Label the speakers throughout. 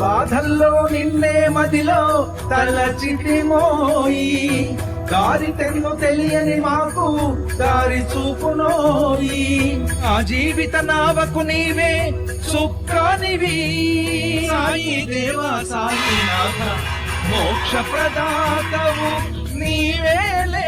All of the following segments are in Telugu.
Speaker 1: బాధల్లో నిన్నే మదిలో తలచితిమోయి, దారి తెన్ను తెలియని మాకు దారి చూపునోయి. ఆ జీవిత నావకు నీవే సుఖానివి, సాయి దేవా సాయినాథ మోక్ష ప్రదాతవు నీవేలే.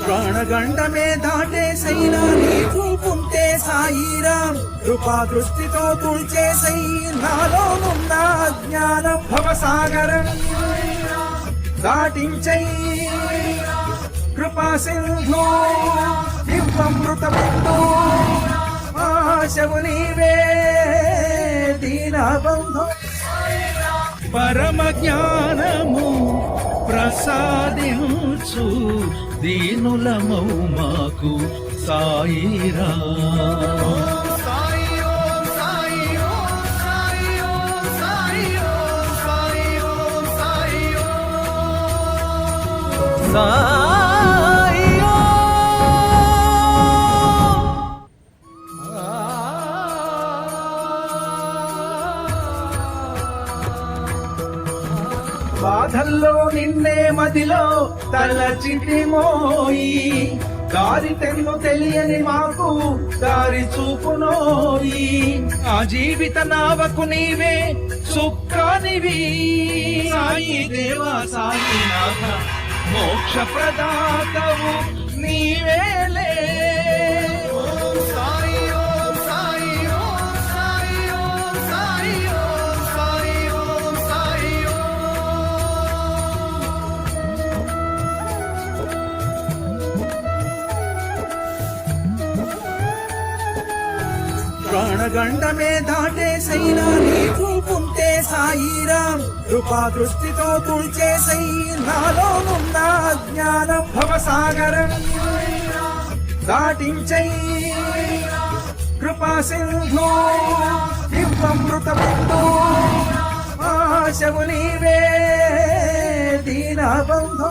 Speaker 1: ప్రాణగండమే దాటేసైనా నీ చూపుంటే సాయిరాం, కృపా దృష్టితో తుడిచేసై నాలోనున్న అజ్ఞానం. భవసాగరం దాటించై కృపా సింధు దివ్యమృత బిందు, ఆశవు నీవే దీనబంధు. పరమ జ్ఞానము ప్రసాదించు దీనులమౌ మాకు సాయిరా. బాధల్లో నిన్నే మదిలో తలచితిమోయి, దారి తెన్ను తెలియని మాకు దారి చూపునోయి. ఆ జీవిత నావకు నీవే సుఖానివి, సాయి దేవా సాయినాథ మోక్ష ప్రదాతవు నీవేలే. ప్రాణగండమే దాటేసైనా నీ చూపుంటే సాయిరాం, కృపా దృష్టితో తుడిచేసై నాలోనున్న అజ్ఞానం. భవసాగరం దాటించై కృపా సింధు దివ్యమృత బిందు, ఆశవు నీవే దీనబంధు.